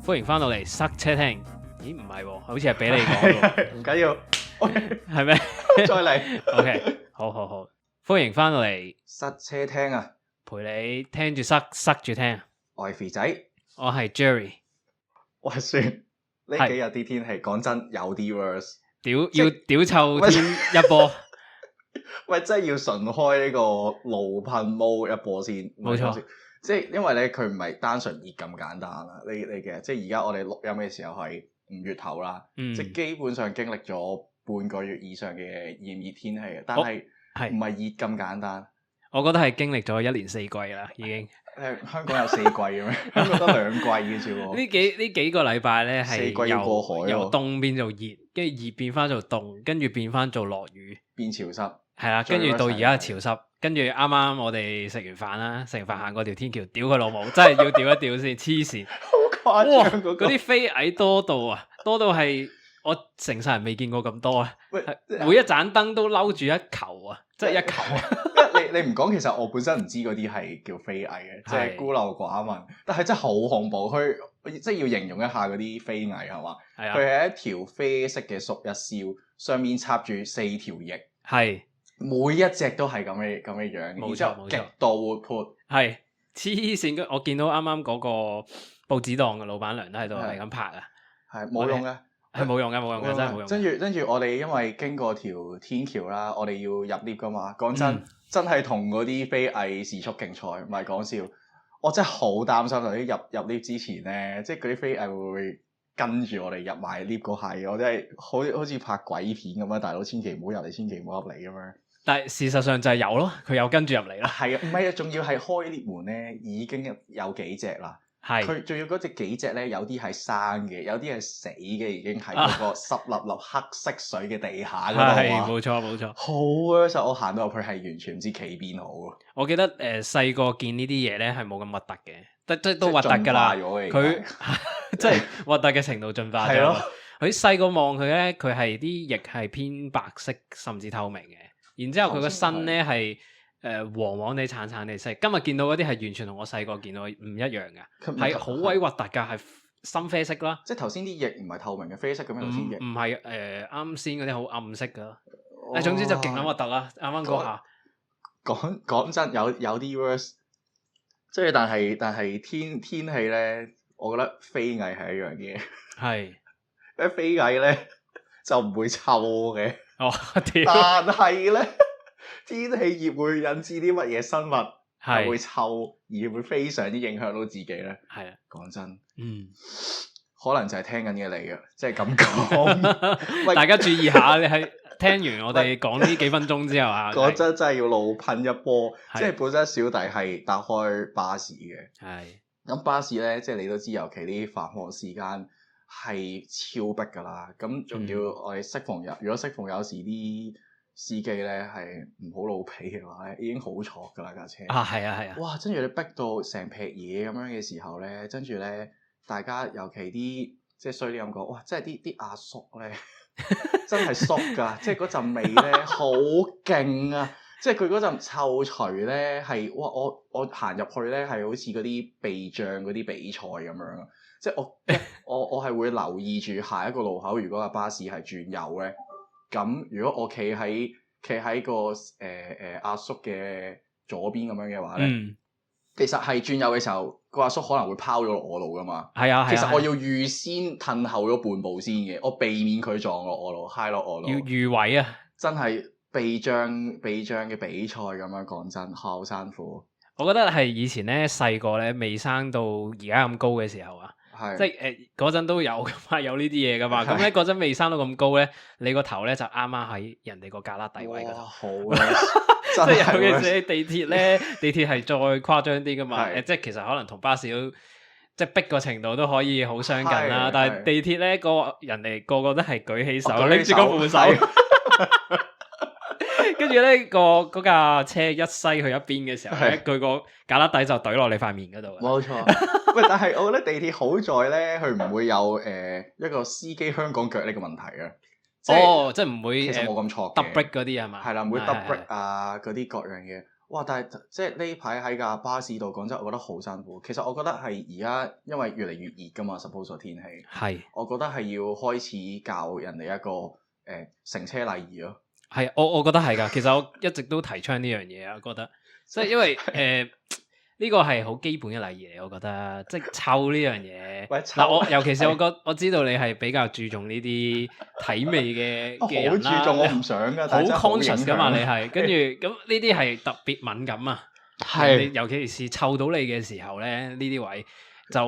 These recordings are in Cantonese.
歡迎翻到嚟塞車聽。咦，唔係喎，好似係俾你講喎。唔緊要，係咩？再嚟。OK，好，歡迎翻到嚟塞車聽啊！陪你聽住塞住聽。我係肥仔，我係 Jerry。喂，算呢幾日啲天氣，講真有啲 worse。要屌臭天一波。喂，真係要順開呢個路噴毛一波先。冇錯，即係因為咧，佢唔係單純熱咁簡單啦。你嘅即係而家我哋錄音嘅時候係5月頭啦，即係基本上經歷咗半個月以上嘅炎熱天氣嘅，但係唔係熱咁簡單。我覺得係經歷咗1年4季啦，已經。香港有4季嘅咩？香港得2季嘅啫喎。呢幾個禮拜咧係4季要過海，由凍變做熱，跟住熱變翻做凍，跟住變翻做落雨，變潮濕。係啦，跟住到而家潮濕，跟住啱啱我哋食完飯啦，食完飯行過條天橋，屌佢老母，真係要屌一屌先，黐線！好誇張嗰個。嗰啲飛蟻多到啊，多到係我成世人未見過咁多啊！喂，每一盞燈都嬲住一球啊，即係一球啊！你唔講，其實我本身唔知嗰啲係叫飛蟻嘅，即係孤陋寡聞。但係真係好恐怖，佢即係要形容一下嗰啲飛蟻係嘛？係啊，佢係一條啡色嘅縮一燒，上面插住4條翼，係每一隻都係咁嘅樣，然之後極度活潑，係黐線。我見到啱啱嗰個報紙檔嘅老闆娘都喺度係咁拍啊，係冇用嘅。係冇用嘅，真係冇用。跟住我哋因為經過條天橋啦，我哋要入 lift 噶嘛。講真，真係同嗰啲飛蟻時速競賽，唔係講笑。我真係好擔心，嗰啲入 lift 之前咧，即係嗰啲飛蟻會唔會跟住我哋入埋 lift 嗰下嘅？我真係好似拍鬼片咁樣，大佬千祈唔好入嚟，千祈唔好入嚟咁樣。但係事實上就係有咯，佢有跟住入嚟啦。係啊，唔係啊，仲要係開 lift 門咧，已經有幾隻啦。係，佢仲要嗰隻幾隻咧，有啲係生嘅，有啲係死嘅，已經喺嗰個濕立立黑色水嘅地下嗰度啊！係，冇錯。好啊！實我行到入去係完全唔知企邊好啊！我記得細個見呢啲嘢咧係冇咁核突嘅，即都核突㗎啦。佢即係核突嘅程度進化咗。係咯，佢細個望佢咧，佢係啲翼係偏白色甚至透明嘅，然之後佢個身咧係黃黃地、橙橙地色。今日見到嗰啲係完全同我細個見到唔一樣嘅，係好鬼核突㗎，係深啡色啦。即係頭先啲翼唔係透明嘅啡色咁樣，頭先翼唔係啱先嗰啲好暗色㗎。總之就勁撚核突啦！啱啱嗰下講真有啲 worse， 即係但係天氣咧，我覺得飛蟻係一樣嘢。係，啲飛蟻咧就唔會臭嘅。哦，但係咧。天氣熱會引致啲乜嘢生物係會臭，而會非常之影響到自己咧？係啊，講真，可能就係聽緊嘅你啊，即係咁講。大家注意下，你係聽完我哋講呢幾分鐘之後啊，講真係要路噴一波。即係本身小弟係搭開巴士嘅，係咁巴士咧，即係你都知，尤其啲繁忙時間係超逼噶啦。咁仲要我哋如果適逢有時啲司機咧係唔好老皮嘅話咧，已經好挫噶啦架車啊！係啊！哇！跟住你逼到成劈嘢咁樣嘅時候咧，跟住咧大家尤其啲即係衰啲咁講，哇！真係啲阿叔咧真係縮噶，即係嗰陣味咧好勁啊！即係佢嗰陣臭除咧係哇！我行入去咧係好似嗰啲避障嗰啲比賽咁樣啊！即係我係會留意住下一個路口，如果架巴士係轉右咧。咁如果我企喺個阿叔嘅左邊咁樣嘅話咧，其實係轉右嘅時候，個阿叔可能會拋咗落我度噶嘛。係啊，其實我要預先褪後咗半步先嘅，我避免佢撞落我度，揩落我度。要預位啊！真係避障嘅比賽咁樣，講真，好辛苦。我覺得係以前咧細個咧未生到而家咁高嘅時候啊。即係嗰陣都有噶嘛，有呢啲嘢噶嘛。咁咧嗰陣未生到咁高咧，你個頭咧就啱啱喺人哋個旮旯底位嗰度。好即係尤其是地鐵咧，地鐵係再誇張啲噶嘛。即係其實可能同巴士都即係逼個程度都可以好相近啦。但係地鐵咧人哋個個都係舉起手拎住個扶手。跟住咧嗰架車一篩去一邊嘅時候咧，佢個旮旯底就懟落你塊面嗰度。冇錯。喂，但係我覺得地鐵好在咧，佢唔會有一個司機香港腳呢個問題啊。即係唔會其實冇咁錯嘅。double brake 嗰啲係嘛？係啦，唔會 double brake 啊嗰啲各樣嘢。哇！但係即係呢排喺架巴士度，講真，我覺得好辛苦。其實我覺得係而家因為越嚟越熱㗎嘛，suppose 天氣。係。我覺得係要開始教人哋一個乘車禮儀咯。係，我覺得係㗎。其實我一直都提倡呢樣嘢啊，我覺得即係因為呢個係好基本嘅禮儀嚟，我覺得即係臭呢樣嘢。嗱，我尤其是我知道你係比較注重呢啲體味嘅人啦。好注重，我唔想㗎，但係好 conscious 㗎嘛，你係跟住咁呢啲係特別敏感啊。係，尤其是臭到你嘅時候咧，呢啲位就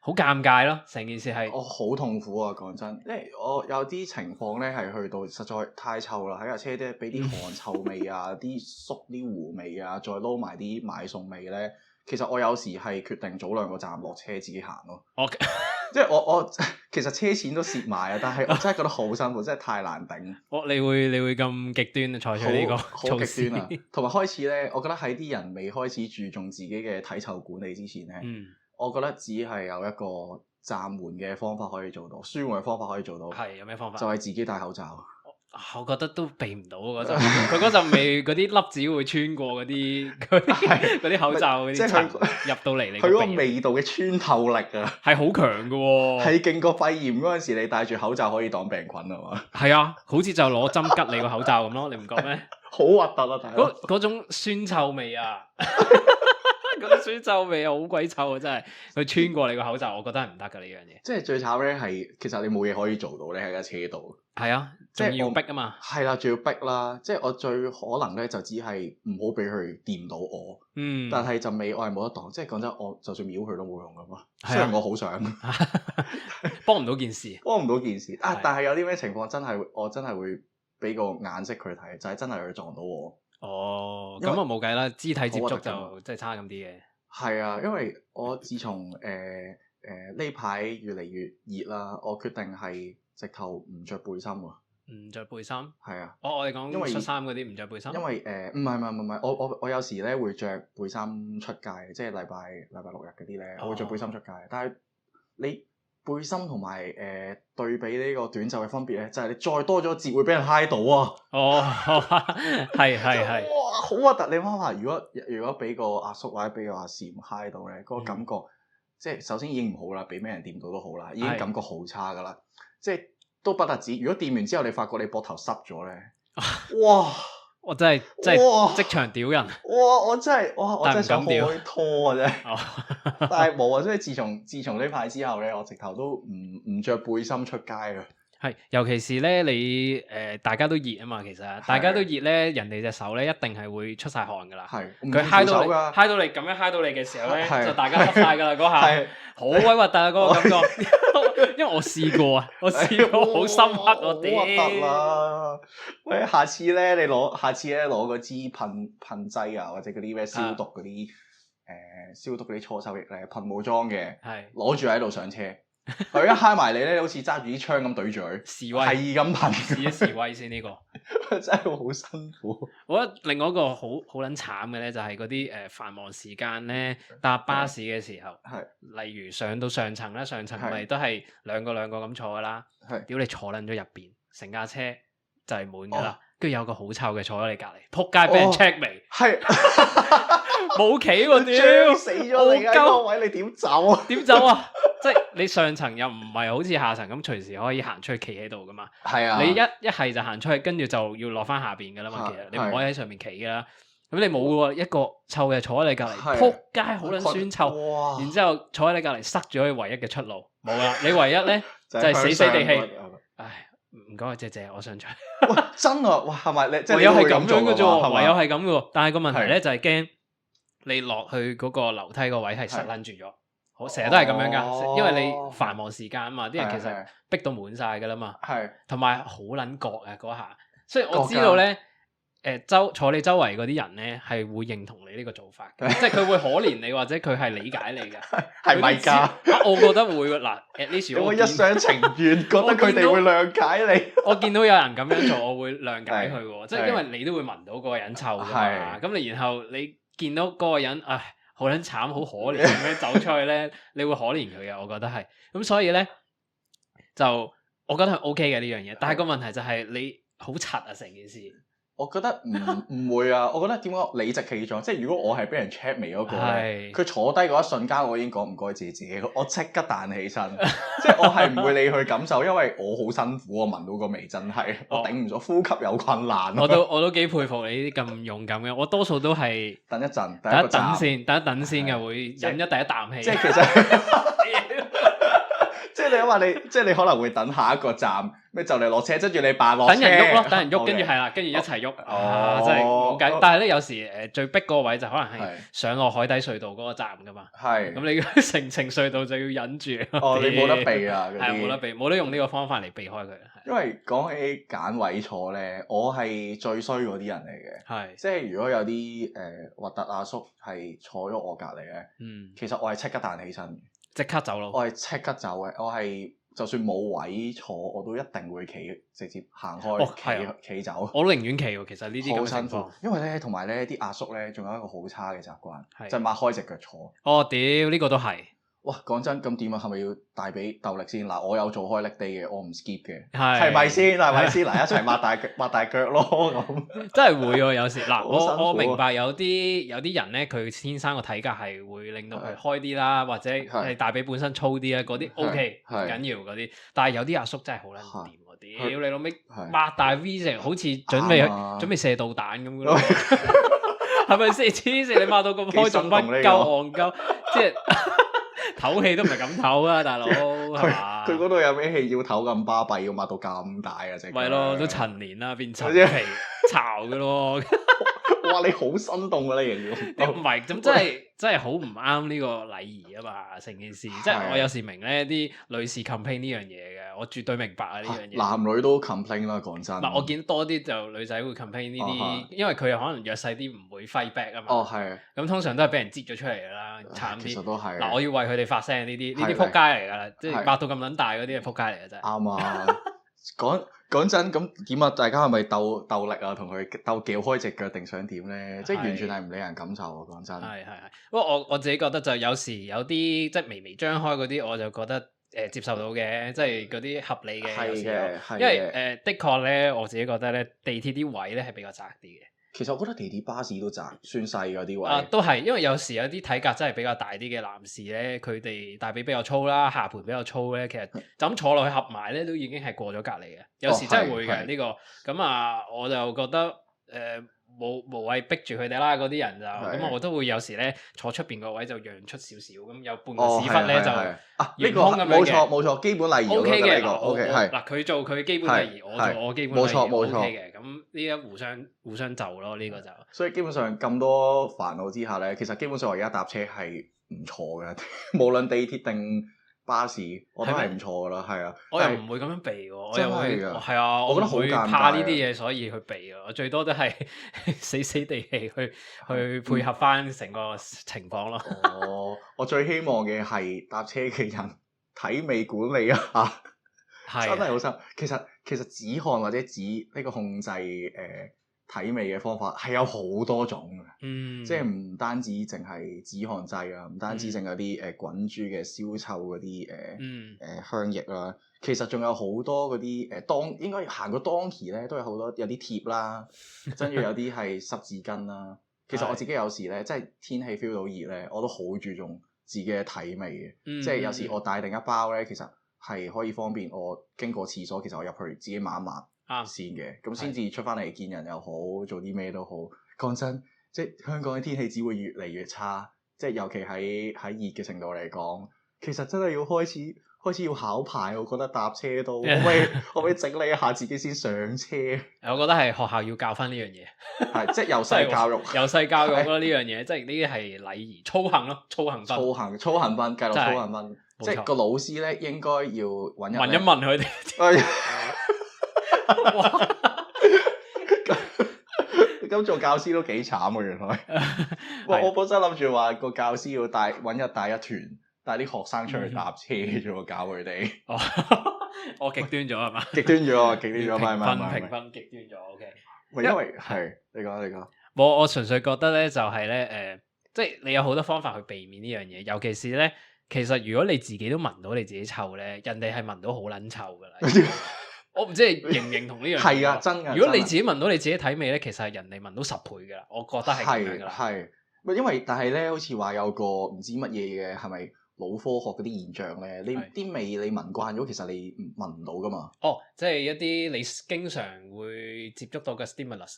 好尷尬咯。成件事係我好痛苦啊！講真，因為我有啲情況咧係去到實在太臭啦，喺架車啲俾啲汗臭味啊、啲餿啲糊味啊，再撈埋啲買餸味咧。其實我有時係決定早2個站落車自己行咯。Okay. 即係我其實車錢都蝕埋啊，但係我真係覺得好辛苦，真係太難頂。你會咁極端採取呢個好極端啊！同埋開始咧，我覺得喺啲人未開始注重自己嘅體臭管理之前咧，我覺得只係有一個暫緩嘅方法可以做到，舒緩嘅方法可以做到。係有咩方法？就係自己戴口罩。我覺得都避唔到嗰陣，佢嗰陣味嗰啲粒子會穿過嗰啲口罩嗰啲層入到嚟，你佢嗰個味道嘅穿透力啊，係好強㗎喎，係勁過肺炎嗰陣時，你戴住口罩可以擋病菌啊嘛。係啊，好似就攞針吉你個口罩咁咯，你唔覺咩？好核突啊！大佬，嗰種酸臭味啊！嗰啲酸臭味啊，好鬼臭啊！真係佢穿過你個口罩，我覺得係唔得㗎呢樣嘢。即係最慘咧，係其實你冇嘢可以做到咧，喺架車度。係啊，仲要逼啊嘛。係啦，仲要逼啦。即係我最可能咧，就只係唔好俾佢掂到我。但係陣味我係冇得擋。即係講真，我就算秒佢都冇用㗎嘛。雖然我好想，幫唔到件事。幫唔到件事啊！但係有啲咩情況我真係會俾個顏色佢睇，就係真係佢撞到我。哦，咁啊冇計啦，肢體接觸就真係差咁啲嘅。係啊，因為我自從呢排越嚟越熱啦，我決定係直頭唔着背心喎。唔着背心？係啊。我哋講恤衫嗰啲唔着背心。因為唔係，我有時咧會着背心出街，即係禮拜6日嗰啲咧，我會着背心出街。但係你背心同埋對比呢個短袖嘅分別咧，就係你再多咗節會俾人揩到啊！哦，係。哇，好核突！你諗下，如果俾個阿叔或者俾個阿嬸揩到咧，嗰個感覺即係首先已經唔好啦，俾咩人掂到都好啦，已經感覺好差噶啦。即係都不特止，如果掂完之後你發覺你膊頭濕咗咧，哇！我真係職場屌人。哇！我真係想開拖啊！真係，但係冇啊！所以自從呢排之後咧，我直頭都唔着背心出街啊！係，尤其是咧你大家都熱啊嘛，其實大家都熱咧，人哋隻手咧一定係會出晒汗噶啦。係，佢揩到你咁樣揩到你嘅時候咧，就大家濕晒噶啦嗰下，好鬼核突啊嗰個感覺。因為我試過啊，好深刻我哋。好核突啊！喂，下次咧攞嗰支噴劑啊，或者嗰啲咩消毒嗰啲消毒嗰啲搓手液咧，噴霧裝嘅，攞住喺度上車。佢一揩埋你咧，好似揸住啲槍咁對住佢，示威係咁噴，試一示威先呢個，真係好辛苦。我覺得另外一個好撚慘嘅咧，就係嗰啲繁忙時間咧搭巴士嘅時候，例如上到上層啦，上層咪都係兩個咁坐噶啦，屌你坐撚咗入邊，成架車就係滿噶啦，跟住有個好臭嘅坐喺你隔離，撲街俾人 check 未？係冇企喎，屌死咗你嗰個位，你點走啊？點走啊？即係你上層又唔係好似下層咁隨時可以行出去企喺度噶嘛？係啊，你一係就行出去，跟住就要落翻下邊噶啦嘛。其實你唔可以喺上面企噶啦。咁你冇喎，一個臭嘅坐喺你隔離，撲街好撚酸臭。然之後坐喺你隔離塞咗佢唯一嘅出路，冇啦。你唯一咧就係死死地氣。唉，唔該，謝，我上場。喂，真啊！哇，係咪你？唯有係咁樣嘅啫，唯有係咁嘅喎。但係個問題咧就係驚你落去嗰個樓梯個位係塞撚住咗。好，成日都係咁樣噶，因為你繁忙時間啊嘛，啲人其實逼到滿晒噶啦嘛，同埋好撚覺啊嗰下，所以我知道咧，坐你周圍嗰啲人咧係會認同你呢個做法，即係佢會可憐你或者佢係理解你嘅，係咪㗎？我覺得會嗱，at least 我一廂情願覺得佢哋會諒解你。我見到有人咁樣做，我會諒解佢喎，即係因為你都會聞到嗰個人臭㗎嘛，咁你然後你見到嗰個人，唉。好撚慘，好可憐咁樣走出去咧，你會可憐佢嘅，我覺得係。咁所以咧，就我覺得係 OK 嘅呢樣嘢。但係個問題就係你好柒啊成件事，我覺得唔會啊！我覺得點講理直氣壯，即係如果我係俾人 check 眉嗰個咧，佢坐低嗰一瞬間，我已經講唔該自己，我即刻彈起身，即係我係唔會理佢感受，因為我好辛苦，我聞到個味真係我頂唔咗，呼吸有困難。我都幾佩服你呢啲咁勇敢嘅，我多數都係等一陣，等一等先嘅，會飲一第一啖氣。即係其實。即係你話即係你可能會等下一個站咩就嚟落車，跟住你扮落車，等人喐咯，等人喐，跟住係啦，跟住一齊喐，真係冇計。但係咧有時最逼嗰個位就可能係上落海底隧道嗰個站噶嘛，咁你城程隧道就要忍住。你冇得避啊，係冇得避，冇得用呢個方法嚟避開佢。因為講起揀位坐咧，我係最衰嗰啲人嚟嘅，即係如果有啲核突阿叔係坐咗我隔離咧，其實我係即刻彈起身。即刻走咯！我係即刻走嘅，我係就算冇位坐，我都一定會直接行開，企走。我都寧願企喎，其實呢啲咁辛苦。因為咧，同埋咧，啲阿叔咧，仲有一個好差嘅習慣，就係擘開隻腳坐。哦，屌！呢個都係。哇，講真，咁點啊？係咪要大髀鬥力先？嗱，我有做開力地嘅，我唔 skip 嘅，係咪先？係咪先？嗱，一齊擘大腳咯，咁真係會喎，有時嗱，我明白有啲人咧，佢天生個體格係會令到佢開啲啦，或者係大髀本身粗啲咧，嗰啲 OK 唔緊要嗰啲，但係有啲阿叔真係好撚掂喎，屌你老味擘大 V 成好似準備射導彈咁嘅咯，係咪先？黐線你擘到咁開仲不夠戇鳩，即係。唞氣都唔係咁唞啊，大佬係嘛？佢嗰度有咩氣要唞咁巴閉，要擘到咁大啊！隻咪咯，都陳年啦，變陳皮巢嘅咯。哇！你好生動啊！你形容唔係咁真係好唔啱呢個禮儀啊嘛！成件事即係我有時明咧啲女士 complain 呢樣嘢嘅，我絕對明白啊呢樣嘢。男女都 complain 啦，講真。嗱，我見多啲就女仔會 complain 呢啲，因為佢又可能弱勢啲，唔會 fight back 啊嘛。哦，係。咁通常都係俾人擠咗出嚟㗎啦，慘啲。其實都係。嗱，我要為佢哋發聲，呢啲撲街嚟㗎啦，即係擘到咁撚大嗰啲係撲街嚟㗎真係。啱啊！講真，咁點啊？大家係咪鬥力啊？同佢鬥撬開隻腳定想點咧？即係完全係唔理人感受啊！講真。係。不過我自己覺得就有時有啲即係微微張開嗰啲，我就覺得接受到嘅，即係嗰啲合理嘅。係嘅，因為的確咧，我自己覺得咧，地鐵啲位咧係比較窄啲嘅。其實我覺得地鐵巴士都窄，算細嗰啲位。都係，因為有時有啲體格真係比較大啲嘅男士咧，佢哋大髀比較粗啦，下盤比較粗咧，其實就咁坐落去合埋咧，都已經係過咗隔離嘅。有時真係會嘅呢個。咁我就覺得無謂逼住佢哋啦，嗰啲人就咁我都會有時咧坐出邊個位就讓出少少，咁有半個屎忽咧就懸空咁樣嘅。冇錯，基本禮儀 OK 嘅。OK 係嗱，佢做佢基本禮儀，我做我基本禮儀 OK 嘅。咁呢一互相就咯，呢個就。所以基本上咁多煩惱之下咧，其實基本上我而家搭車係唔錯嘅，無論地鐵定巴士我都係唔錯噶啦，係啊，我又唔會咁樣避喎，我又會係啊，我覺得好怕呢啲嘢，所以去避啊，我最多都係死死地氣去配合翻成個情況咯。哦，我最希望嘅係搭車嘅人體味管理一下，真係好深。其實止汗或者止呢個控制體味嘅方法係有好多種嘅，即係唔單止淨係止汗劑啊，唔單止淨係啲滾珠嘅消臭嗰啲香液啦，其實仲有好多嗰啲應該行過當期咧都有好多有啲貼啦，跟住有啲係濕紙巾啦。其實我自己有時咧，即係天氣 feel 到熱咧，我都好注重自己嘅體味嘅，即係有時我帶定一包咧，其實係可以方便我經過廁所，其實我入去自己抹一抹。先嘅，咁先至出翻嚟見人又好，做啲咩都好。講真，即係香港嘅天氣只會越嚟越差，即係尤其喺熱嘅程度嚟講，其實真係要開始要考牌。我覺得搭車都可唔可以整理一下自己先上車？我覺得係學校要教翻呢樣嘢，係即係由細教育，由細教育咯呢樣嘢，即係呢啲係禮儀操行咯，操行分，計落操行分，即係個老師咧應該要問一問佢哋。咁做教師都幾慘啊！原來，我本身諗住話個教師要揾日帶一團，帶啲學生出去搭車啫，教佢哋。我極端咗係嘛？極端咗，評分極端咗。OK，因為係你講。我純粹覺得咧，就係咧，即係你有好多方法去避免呢樣嘢，尤其是咧，其實如果你自己都聞到你自己臭咧，人哋係聞到好撚臭噶啦。我唔知你認唔認同呢樣嘢。係啊，真㗎。如果你自己聞到你自己體味咧，其實係人哋聞到10倍㗎啦。我覺得係咁樣㗎啦。係，因為但係咧，好似話有個唔知乜嘢嘅係咪？腦科學嗰啲現象咧，你啲味你聞慣咗，其實你聞唔到噶嘛。哦，即係一啲你經常會接觸到嘅 stimulus，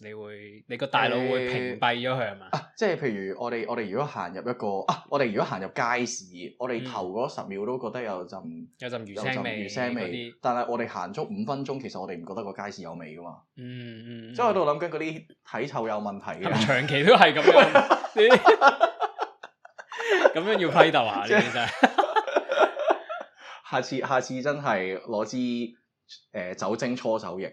你個大腦會屏蔽咗佢係嘛？即係譬如我哋如果行入一個我哋如果行入街市，我哋頭嗰10秒都覺得有陣魚腥味，但係我哋行足5分鐘，其實我哋唔覺得個街市有味噶嘛。即係我喺度諗緊嗰啲體臭有問題嘅，長期都係咁樣。咁樣要批鬥下呢啲真係。下次真係攞支酒精搓手液，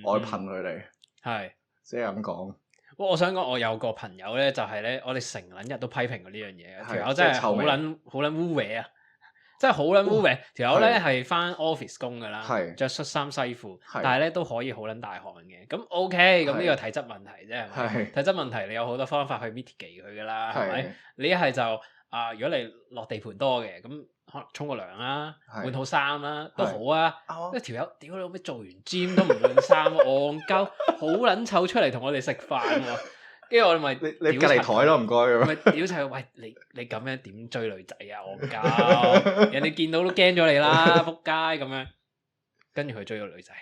我去噴佢哋。係，即係咁講。我想講，我有個朋友咧，就係咧，我哋成撚日都批評過呢樣嘢。條友真係好撚污穢啊！真係好撚污穢。條友咧係返 office 工㗎啦，着恤衫西褲，但係咧都可以好撚大汗嘅。咁 OK，咁呢個體質問題啫，係咪？體質問題你有好多方法去 mitigate 佢㗎啦，係咪？你一係就如果你落地盤多嘅，咁可能沖個涼啦，換套衫啦，都好啊。一條友屌你老味做完 gym 都唔換衫，戇鳩，好撚臭出嚟同我哋食飯喎。跟住我哋咪你隔離台咯，唔該。咪屌柒，喂你咁樣點追女仔啊？戇鳩，人哋見到都驚咗你啦，仆街咁樣。跟住佢追咗女仔，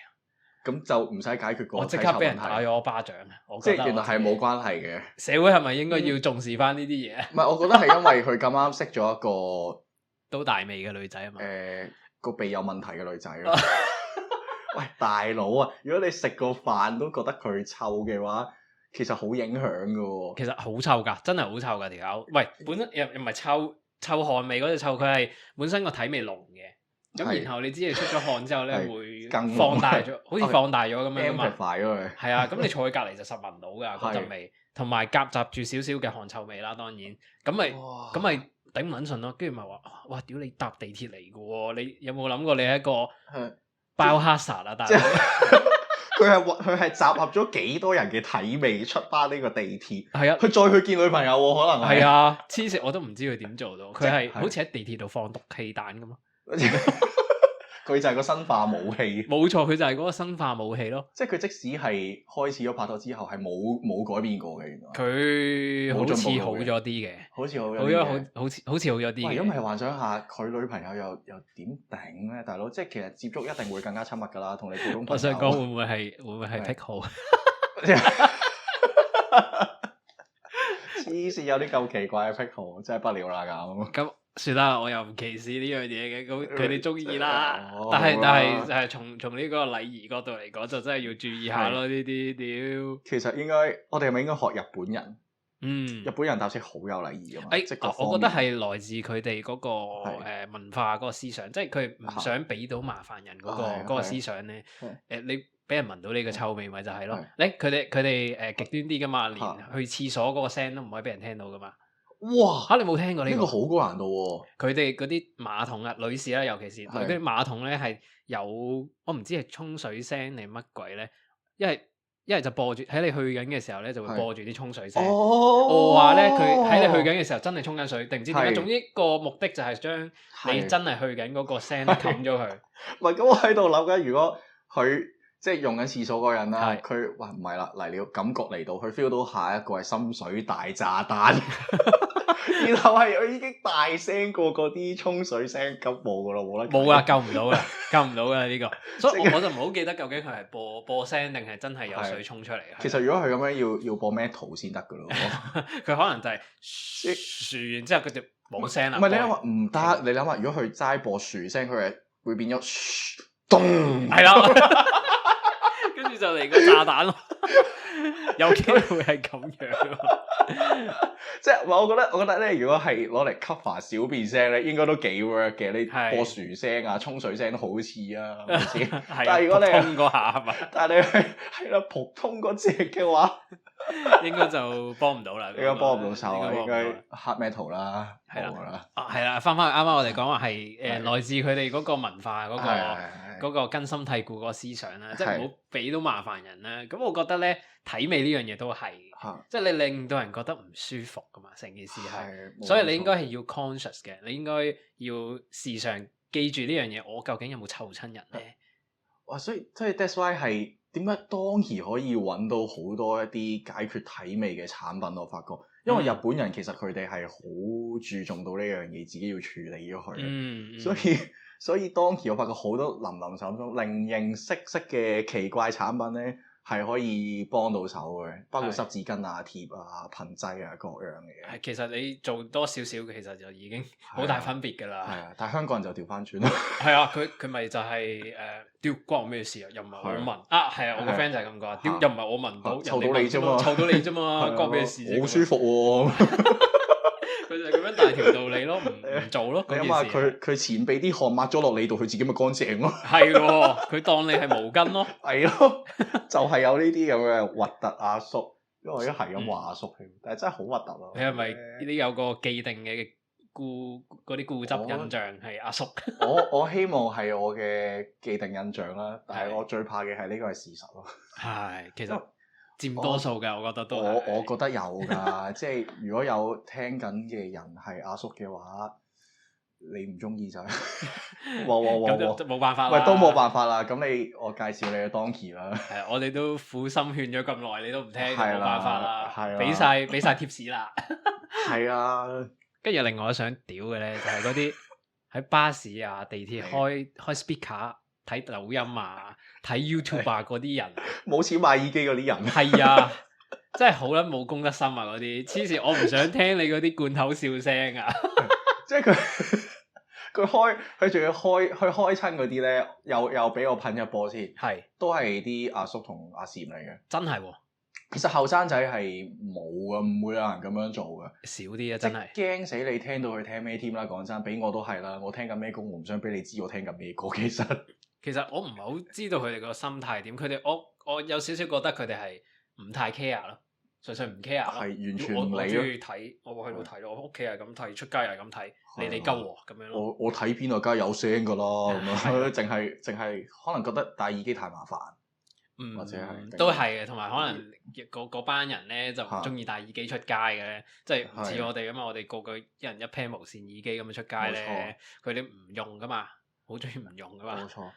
咁就唔使解決個。我即刻俾人打咗我巴掌啊！即係原來係冇關係嘅。社會係咪應該要重視翻呢啲嘢？唔係，我覺得係因為佢咁啱識咗一個都大味嘅女仔啊嘛。個鼻有問題嘅女仔。喂，大佬啊！如果你食個飯都覺得佢臭嘅話，其實好影響㗎喎。其實好臭㗎，真係好臭㗎條友。喂，本身又唔係臭汗味嗰隻臭，佢係本身個體味濃嘅。咁然後你知你出咗汗之後咧，會放大咗，好似放大咗咁樣啊嘛。係啊，咁你坐喺隔離就實聞到㗎嗰陣味，同埋夾雜住少少嘅汗臭味啦。當然，咁咪頂唔撚順咯。跟住咪話，哇！屌你搭地鐵嚟㗎喎，你有冇諗過你係一個biohazard啊？大佬，佢係集合咗幾多人嘅體味出翻呢個地鐵？係啊，佢再去見女朋友喎，可能係啊，黐線我都唔知佢點做到。佢係好似喺地鐵度放毒氣彈咁咯。佢就係個生化武器。冇錯，佢就係嗰個生化武器咯。即係佢即使係開始咗拍拖之後，係冇改變過嘅。原來佢好似好咗啲嘅，好似好咗啲嘅。如果唔係幻想下佢女朋友又點頂咧，大佬？即係其實接觸一定會更加親密㗎啦，同你普通朋友。我想講會唔會係癖好？黐線，有啲咁奇怪嘅癖好，真係不了啦咁。算啦，我又唔歧視呢樣嘢嘅，咁佢哋中意啦。但係從呢個禮儀角度嚟講，就真係要注意下咯。呢啲屌，其實應該我哋係咪應該學日本人？日本人搭車好有禮儀㗎嘛。我覺得係來自佢哋嗰個文化嗰個思想，即係佢唔想俾到麻煩人嗰個思想咧。你俾人聞到你嘅臭味，咪就係咯。佢哋極端啲㗎嘛，連去廁所嗰個聲都唔可以俾人聽到㗎嘛。哇！你冇聽過呢個？呢個好高難度喎。佢哋嗰啲馬桶啊，女士啦，尤其是佢啲馬桶咧係有，我唔知係沖水聲定乜鬼咧，一係就播住喺你去緊嘅時候咧，就會播住啲沖水聲。我話咧，佢喺你去緊嘅時候真係沖緊水，定唔知點解？總之個目的就係將你真係去緊嗰個聲冚咗佢。唔係，咁我喺度諗緊，如果佢即係用緊廁所嗰個人啦，佢話唔係啦，嚟了，感覺嚟到，佢 feel 到下一個係深水大炸彈。然後係佢已經大聲過嗰啲沖水聲咁冇噶咯，冇啦，救唔到啦，救唔到噶呢個，所以我就唔好記得究竟佢係播聲定係真係有水沖出嚟。其實如果佢咁樣要播 metal 先得噶咯，佢可能就係噓完之後佢就冇聲啦。唔係你諗下唔得，你諗下如果佢齋播噓聲，佢係會變咗噓咚，係啦，跟住就嚟個炸彈咯。有機會係咁樣，即係我覺得咧，如果係攞嚟 cover 小便聲咧，應該都幾 work 嘅。你播薯聲啊、沖水聲都好似啊，係咪先？但係如果你通嗰下係嘛？但係你係啦，普通嗰隻嘅話，應該就幫唔到啦。應該幫唔到手啊，應該 hard metal 啦，係啦。係啦，翻返去啱啱我哋講話係來自佢哋嗰個文化嗰個根深蒂固嗰個思想啦，即係唔好俾到麻煩人啦。咁我覺得咧，體味呢樣嘢都係，即係你令到人覺得唔舒服噶嘛，成件事係。所以你應該係要 conscious 嘅，你應該要時常記住呢樣嘢。我究竟有冇臭親人咧？哇！所以 that's why 係點解 Donkey 可以揾到好多一啲解決體味嘅產品？我發覺，因為日本人其實佢哋係好注重到呢樣嘢，自己要處理咗佢。所以 Donkey 我發覺好多林林總總、零零色色嘅奇怪產品咧，係可以幫到手嘅，包括濕紙巾啊、貼啊、噴劑啊各樣嘅嘢。係，其實你做多少少，其實就已經好大分別㗎啦。係啊，但係香港人就調翻轉咯。係啊，佢咪就係屌關我咩事啊？又唔係我聞啊，係啊，我個 friend 就係咁講，屌又唔係我聞到，湊到你啫嘛，湊到你啫嘛，關咩事啫？好舒服喎。佢就係咁樣大條道理咯，唔做咯。你諗下佢前臂啲汗抹咗落你度，佢自己咪乾淨咯。係喎，佢當你係毛巾咯。係咯，就係有呢啲咁嘅核突阿叔，因為我而家係咁話阿叔，但係真係好核突咯。你係咪呢啲有個既定嘅嗰啲固執印象係阿叔？我希望係我嘅既定印象啦，但係我最怕嘅係呢個係事實咯。係，其實。佔多數㗎，我覺得都我覺得有㗎，即係如果有聽緊嘅人係阿叔嘅話，你唔中意就咁就冇辦法啦。喂，都冇辦法啦。咁我介紹你嘅 Donkey 啦。係，我哋都苦心勸咗咁耐，你都唔聽，冇辦法啦。係，俾晒貼士啦。係啊，跟住另外我想屌嘅咧，就係嗰啲喺巴士啊、地鐵開 speaker 睇抖音啊。睇 YouTube 啊嗰啲人，冇錢買耳機嗰啲人，係啊，真係好撚冇公德心啊嗰啲，黐線！我唔想聽你嗰啲罐頭笑聲啊！即係佢仲要開親嗰啲咧，又俾我噴一波先，係都係啲阿叔同阿嬸嚟嘅，真係喎。其實後生仔係冇啊，唔會有人咁樣做嘅，少啲啊，真係驚死你聽到佢聽咩添啦！講真，俾我都係啦，我聽緊咩歌，我唔想俾你知我聽緊咩歌，其實我唔係好知道佢哋個心態點，佢哋我有少少覺得佢哋係唔太 care 咯，純粹唔 care 咯，係完全唔理咯。我中意睇，我會去到睇咯。我屋企係咁睇，出街又係咁睇，你哋鳩喎咁樣咯。我睇片啊，梗係有聲噶啦，咁樣淨係可能覺得戴耳機太麻煩，或者係都係嘅，同埋可能嗰班人咧就唔中意戴耳機出街嘅，即係唔似我哋咁啊！我哋個個一人一 pair 無線耳機咁樣出街咧，佢哋唔用噶嘛，好中意唔用噶嘛。冇錯。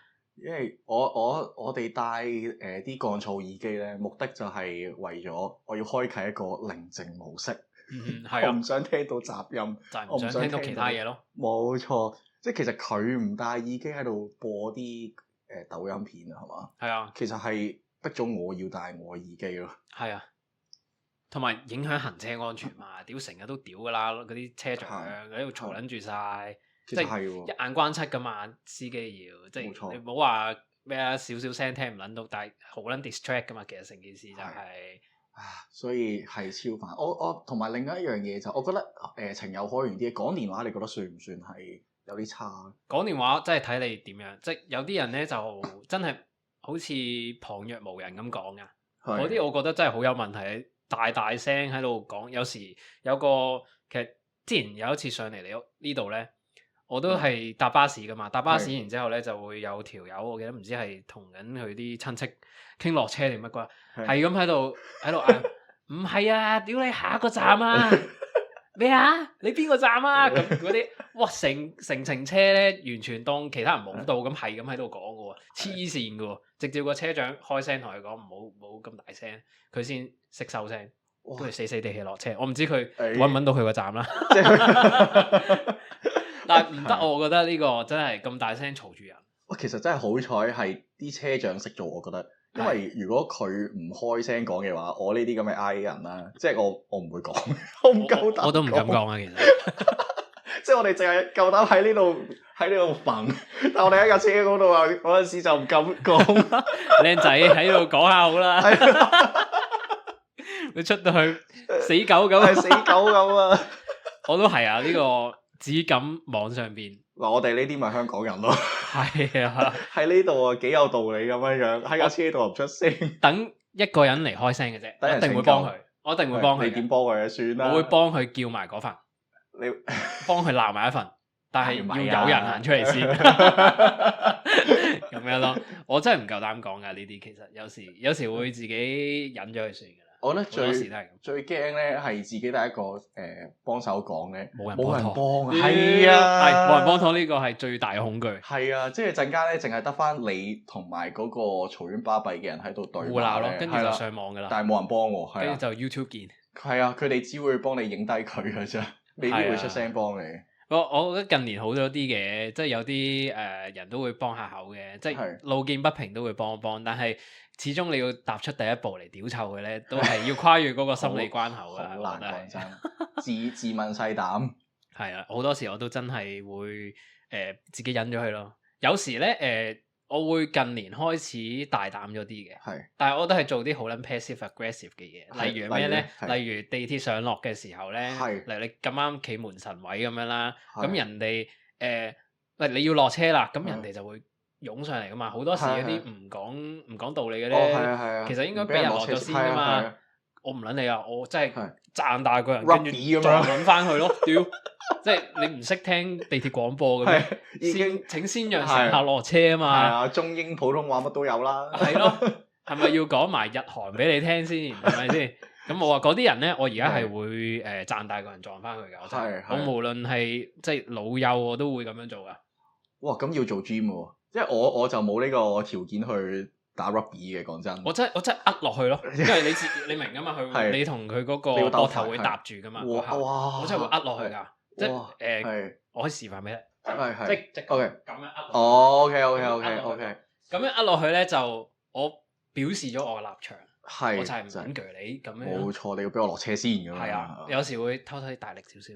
因為我哋戴啲降噪耳機咧，目的就係為咗我要開啟一個寧靜模式，我唔想聽到雜音，我唔想聽到其他嘢咯。冇錯，即係其實佢唔戴耳機喺度播啲抖音片啊，係嘛？係啊，其實係逼咗我要戴我耳機咯。係啊，同埋影響行車安全嘛，屌成日都屌噶啦，嗰啲車長喺度嘈撚住晒。即係一眼關七噶嘛，司機要即係你唔好話咩啊，少少聲聽唔撚到，但係好撚 distract 噶嘛。其實成件事就係所以係超煩。我同埋另外一樣嘢就，我覺得情有可原啲。講電話你覺得算唔算係有啲差？講電話真係睇你點樣，即係有啲人咧就真係好似旁若無人咁講噶。嗰啲我覺得真係好有問題，大聲喺度講。有時有個其實之前有一次上嚟你呢度咧。我都係搭巴士噶嘛，搭巴士然之後咧就會有條友，我記得唔知係同緊佢啲親戚傾落車定乜鬼，係咁喺度嗌，唔係啊，屌你下一個站啊，咩啊，你邊個站啊？咁嗰啲，哇，成程車咧完全當其他人冇到咁，係咁喺度講噶喎，黐線噶喎，直接個車長開聲同佢講唔好咁大聲，佢先識收聲，都係死死地氣落車。我唔知佢搵唔搵到佢個站啦。但係唔得，我覺得呢個真係咁大聲嘈住人。哇，其實真係好彩係啲車長識做，我覺得，因為如果佢唔開聲講嘅話，我呢啲咁嘅 I 人啦，即係我唔會講，我唔夠膽，我都唔敢講啊，其實。即係我哋淨係夠膽喺呢度瞓，但我哋喺架車嗰度啊，嗰陣時就唔敢講。靚仔喺度講下好啦。你出到去死狗咁，係死狗咁啊！我都係啊，呢個。只敢網上邊嗱，我哋呢啲咪香港人咯，係啊，喺呢度啊幾有道理咁樣，喺架車度唔出聲，等一個人嚟開聲嘅啫，我一定會幫佢，我一定會幫佢。你點幫佢啊？算啦，我會幫佢叫埋嗰份，你幫佢鬧埋一份，但係要有人行出嚟先，咁樣咯。我真係唔夠膽講噶呢啲，其實有時會自己忍咗佢算噶啦。我覺得最驚咧係自己第一個幫手講咧，冇人幫，係啊，係冇人幫拖呢個係最大嘅恐懼。係啊，即係陣間咧，淨係得翻你同埋嗰個嘈冤巴閉嘅人喺度對話咯，跟住就上網噶啦。但係冇人幫喎，跟住就 YouTube 見。係啊，佢哋只會幫你影低佢㗎啫，未必會出聲幫你。我覺得近年好咗啲嘅，即係有啲人都會幫下口嘅，即係路見不平都會幫一幫，但係始終你要踏出第一步嚟屌臭佢咧，都係要跨越嗰個心理關口啊！好難講真，自問細膽。係啊，好多時我都真係會自己忍咗佢咯。有時咧我會近年開始大膽咗啲嘅，但係我都係做啲好撚 passive aggressive 嘅嘢，例如咩咧？例如地鐵上落嘅時候咧，例如你咁啱企門神位咁樣啦，咁人哋你要落車啦，咁人哋就會湧上嚟噶嘛。好多時嗰啲唔講道理嘅咧，其實應該俾人落咗先噶嘛。我唔撚你啊！我真係賺大個人，跟住撞撚翻去咯，屌！即係你唔識聽地鐵廣播嘅咩？請先讓乘客落車啊嘛！係啊，中英普通話乜都有啦。係咯，係咪要講埋日韓俾你聽先？係咪先？咁我話嗰啲人咧，我而家係會賺大個人撞翻去㗎。我無論係即係老幼，我都會咁樣做㗎。哇！咁要做 gym 喎，即係我就冇呢個條件去打 rugby 嘅，講真。我真係呃落去咯，因為你明㗎嘛？你同佢嗰個膊頭會搭住㗎嘛？哇！我真係會呃落去㗎。即係我可以示範俾你，即係咁樣呃落去。OK。咁樣呃落去咧，就我表示咗我嘅立場，我就係唔想鋸你咁樣。冇錯，你要俾我落車先咁樣。係啊，有時會偷偷大力少少，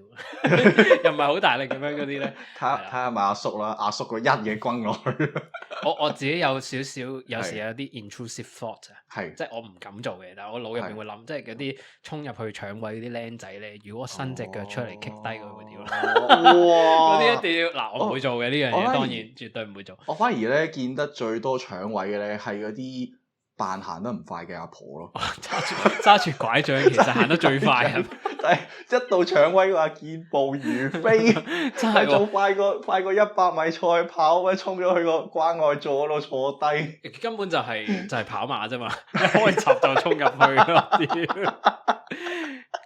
又唔係好大力咁樣嗰啲咧。睇下咪阿叔啦，阿叔個一嘢轟落去。我自己有少少，有時有啲 intrusive thought 啊，即係我唔敢做嘅，但係我腦入邊會諗，即係嗰啲衝入去搶位嗰啲僆仔咧，如果我伸隻腳出嚟棘低佢嗰啲咯，嗰啲一定要嗱，我唔會做嘅呢樣嘢，當然絕對唔會做。我反而咧見得最多搶位嘅咧係嗰啲扮行得唔快嘅阿婆咯，揸住拐杖其實行得最快啊！但係一到搶位嘅話，健步如飛，真係仲快過100米賽跑咩？衝咗去個關愛座嗰度坐低，根本就係跑馬啫嘛！一開閘就衝入去咯，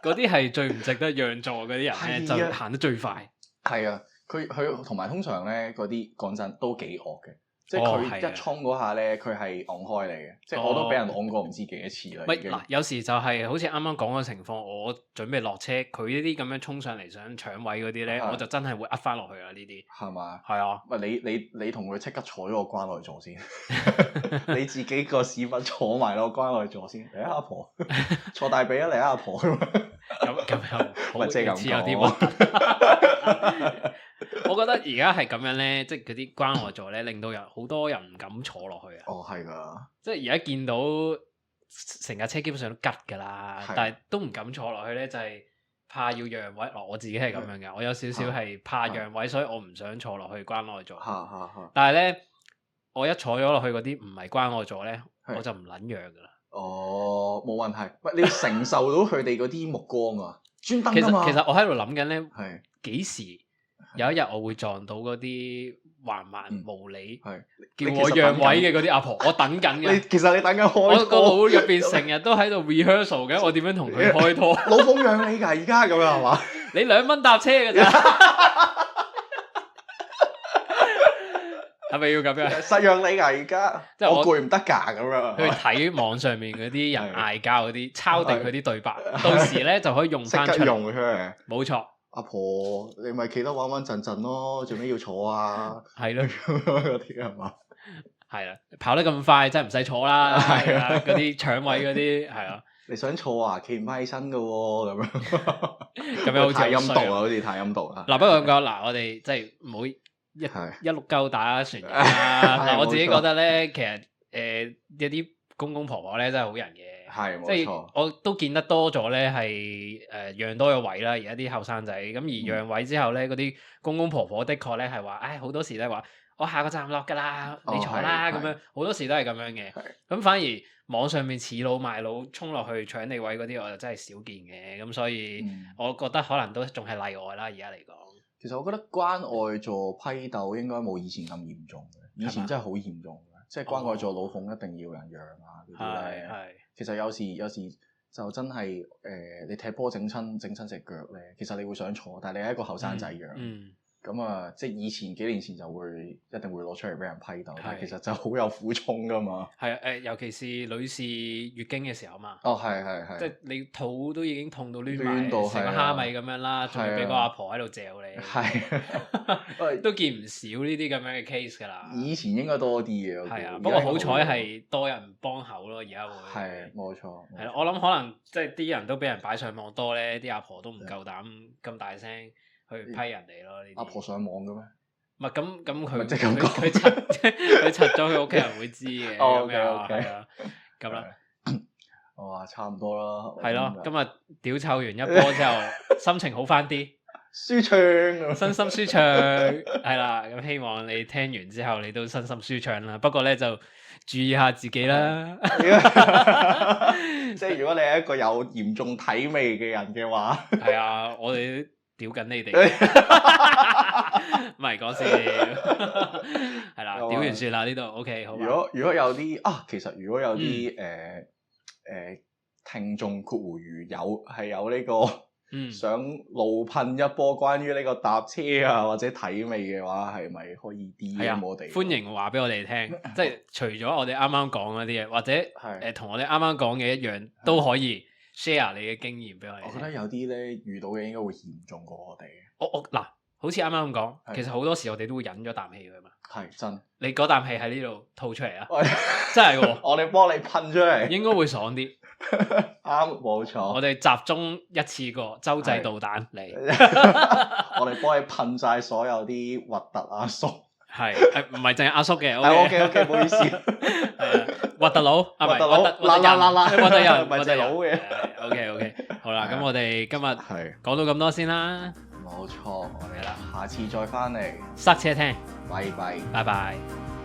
嗰啲係最唔值得讓座嗰啲人咧，就行得最快。係啊，佢同埋通常咧嗰啲講真都幾惡嘅。即係佢一衝嗰下咧，佢係昂開你嘅，即係我都俾人昂過唔知幾多次啦。嗱，有時就係好似啱啱講嘅情況，我準備落車，佢呢啲咁樣衝上嚟想搶位嗰啲咧，我就真係會呃翻落去啦呢啲。係嘛？係啊。喂，你同佢即刻坐咗個關愛座先，你自己個屎忽坐埋落關愛座先。嚟啊，阿婆，坐大髀啊，嚟啊，阿婆。咁又即係咁有啲喎。我覺得而家係咁樣咧，即係嗰啲關愛座咧，令到好多人唔敢坐落去啊。哦，係㗎。即係而家見到成架車基本上都吉㗎啦，但係都唔敢坐落去咧，就係怕要讓位。我自己係咁樣嘅，我有少少係怕讓位，所以我唔想坐落去關愛座。但係咧，我一坐咗落去嗰啲唔係關愛座咧，我就唔撚讓㗎啦。哦，冇問題。喂，你要承受到佢哋嗰啲目光啊，專登㗎嘛。其實我喺度諗緊咧，幾時有一日我會撞到嗰啲橫蠻無理叫我讓位嘅嗰啲阿婆，我等緊嘅。其實你等緊開拖。我個腦入邊成日都喺度 rehearsal 嘅，我點樣同佢開拖？老奉讓你㗎，而家咁樣係嘛？你2蚊搭車㗎咋？係咪要咁樣？實讓你㗎，而家即係我攰唔得㗎咁樣。去睇網上面嗰啲人嗌交嗰啲，抄定佢啲對白，到時咧就可以用翻出嚟。用出嚟。冇錯。阿婆，你咪企得穩穩陣陣咯，做咩要坐啊？係咯，嗰啲係嘛？係啦，跑得咁快真係唔使坐啦。係啊，嗰啲搶位嗰啲係啊。你想坐啊？企唔起身噶喎，咁樣。咁樣好似太陰毒啊！好似太陰毒啊！嗱，不過咁講，嗱，我哋即係唔好一碌鳩打船人啦。嗱，我自己覺得咧，其實一啲公公婆婆咧真係好人嘅。係，即係我都見得多咗咧，係讓多咗位啦。而家啲後生仔咁而讓位之後咧，嗰啲公公婆婆的確咧係話，唉，好多時咧話我下個站落㗎啦，你坐啦咁樣，好多時都係咁樣嘅。咁反而網上面恃老賣老衝落去搶你位嗰啲，我就真係少見嘅。咁所以我覺得可能都仲係例外啦。而家嚟講，其實我覺得關愛座批鬥應該冇以前咁嚴重嘅，以前真係好嚴重嘅，即係關愛座老奉一定要人讓啊嗰啲咧。其實有時就真係你踢波整親隻腳咧，其實你會想坐，但係你係一個後生仔樣。咁啊，即係以前幾年前就一定會攞出嚟俾人批鬥，但係其實就好有苦衷噶嘛。係啊，尤其是女士月經嘅時候嘛。哦，係。即係你肚都已經痛到攣埋，成個蝦米咁樣啦，仲要俾個阿婆喺度嚼你。係。都見唔少呢啲咁樣嘅 case 㗎啦。以前應該多啲嘅。係啊，不過好彩係多人幫口咯，而家會。係，冇錯。係啦，我諗可能即係啲人都俾人擺上網多咧，啲阿婆都唔夠膽咁大聲去批人哋咯。呢啲阿婆上網嘅咩？唔係咁佢柒咗佢屋企人會知嘅。OK，係啊，咁啦。我話差唔多啦。係咯，今日屌臭完一波之後，心情好返啲，舒暢，身心舒暢。係啦，咁希望你聽完之後你都身心舒暢啦。不過咧就注意下自己啦。即係如果你係一個有嚴重體味嘅人嘅話，係啊，我哋屌緊你哋，唔係講笑，係啦，屌完算啦呢度 OK 好。如果有啲其實如果有啲聽眾括弧如有係有呢個想怒噴一波關於呢個搭車啊或者體味嘅話，係咪可以 DM 我哋？歡迎話俾我哋聽，即係除咗我哋啱啱講嗰啲嘢，或者同我哋啱啱講嘅一樣，都可以 share 你嘅經驗俾我哋。我覺得有啲咧遇到嘅應該會嚴重過我哋。嗱，好似啱啱咁講，其實好多時我哋都會忍咗啖氣㗎嘛。係真。你嗰啖氣喺呢度吐出嚟啊！真係喎。我哋幫你噴出嚟。應該會爽啲。啱，冇錯。我哋集中一次過洲際導彈嚟。我哋幫你噴晒所有啲核突阿叔。係，唔係淨係阿叔嘅。OK，唔好意思。核突佬，核突佬，核突人，唔係隻佬嘅。OK，好啦，咁我哋今日講到咁多先啦。冇錯，我哋啦，下次再翻嚟塞車聽，拜拜。拜拜。